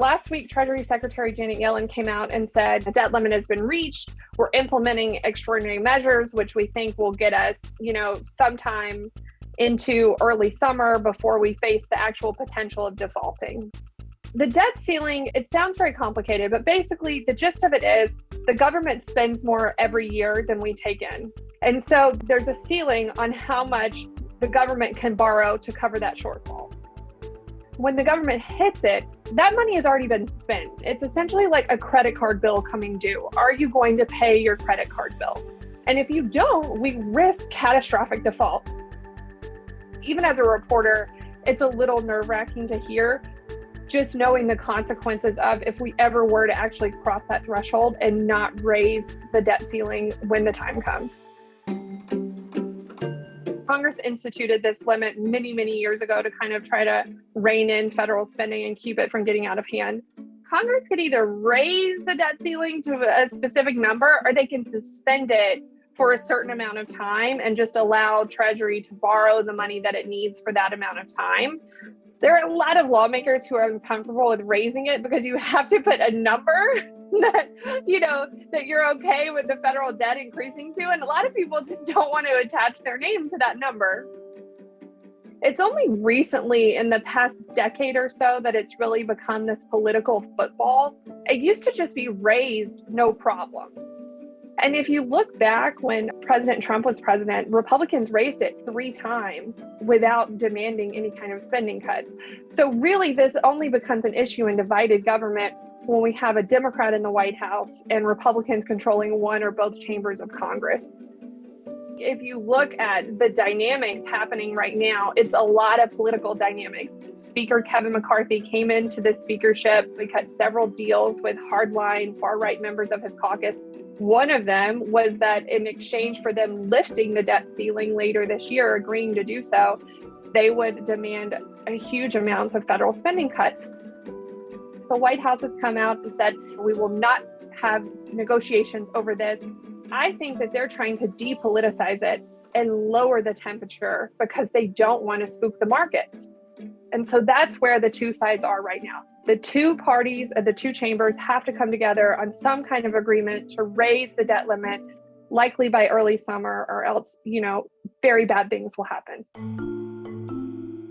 Last week, Treasury Secretary Janet Yellen came out and said the debt limit has been reached. We're implementing extraordinary measures, which we think will get us, sometime into early summer before we face the actual potential of defaulting. The debt ceiling, it sounds very complicated, but basically the gist of it is the government spends more every year than we take in. And so there's a ceiling on how much the government can borrow to cover that shortfall. When the government hits it, that money has already been spent. It's essentially like a credit card bill coming due. Are you going to pay your credit card bill? And if you don't, we risk catastrophic default. Even as a reporter, it's a little nerve-wracking to hear, just knowing the consequences of if we ever were to actually cross that threshold and not raise the debt ceiling when the time comes. Congress instituted this limit many, many years ago to kind of try to rein in federal spending and keep it from getting out of hand. Congress could either raise the debt ceiling to a specific number, or they can suspend it for a certain amount of time and just allow Treasury to borrow the money that it needs for that amount of time. There are a lot of lawmakers who are uncomfortable with raising it because you have to put a number that you're okay with the federal debt increasing to. And a lot of people just don't want to attach their name to that number. It's only recently in the past decade or so that it's really become this political football. It used to just be raised, no problem. And if you look back when President Trump was president, Republicans raised it 3 times without demanding any kind of spending cuts. So really, this only becomes an issue in divided government when we have a Democrat in the White House and Republicans controlling one or both chambers of Congress. If you look at the dynamics happening right now, it's a lot of political dynamics. Speaker Kevin McCarthy came into the speakership. We cut several deals with hardline far-right members of his caucus. One of them was that in exchange for them lifting the debt ceiling later this year, agreeing to do so, they would demand a huge amounts of federal spending cuts. The White House has come out and said, we will not have negotiations over this. I think that they're trying to depoliticize it and lower the temperature because they don't want to spook the markets. And so that's where the two sides are right now. The two parties of the two chambers have to come together on some kind of agreement to raise the debt limit, likely by early summer, or else, very bad things will happen.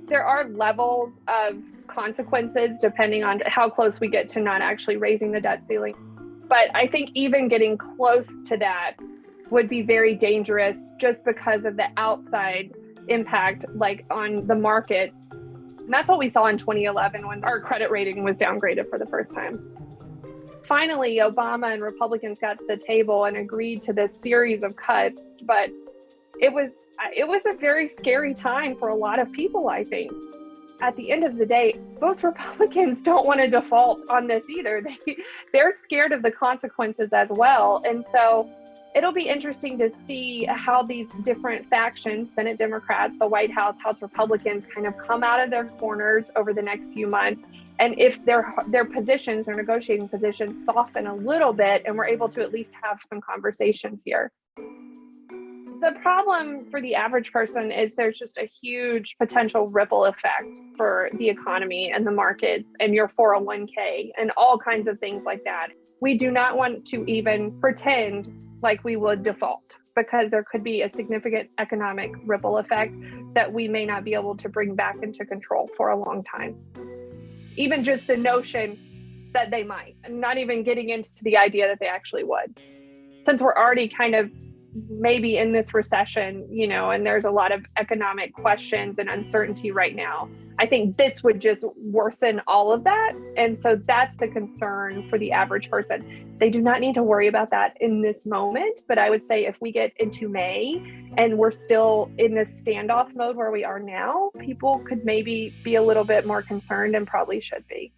There are levels of consequences depending on how close we get to not actually raising the debt ceiling. But I think even getting close to that would be very dangerous just because of the outside impact, like on the markets. And that's what we saw in 2011 when our credit rating was downgraded for the first time. Finally, Obama and Republicans got to the table and agreed to this series of cuts, but it was a very scary time for a lot of people, I think. At the end of the day, most Republicans don't want to default on this either. They're scared of the consequences as well. And so it'll be interesting to see how these different factions, Senate Democrats, the White House, House Republicans, kind of come out of their corners over the next few months. And if their positions, their negotiating positions soften a little bit and we're able to at least have some conversations here. The problem for the average person is there's just a huge potential ripple effect for the economy and the market and your 401k and all kinds of things like that. We do not want to even pretend like we would default because there could be a significant economic ripple effect that we may not be able to bring back into control for a long time. Even just the notion that they might, and not even getting into the idea that they actually would. Since we're already kind of maybe in this recession, and there's a lot of economic questions and uncertainty right now, I think this would just worsen all of that. And so that's the concern for the average person. They do not need to worry about that in this moment. But I would say if we get into May and we're still in this standoff mode where we are now, people could maybe be a little bit more concerned and probably should be.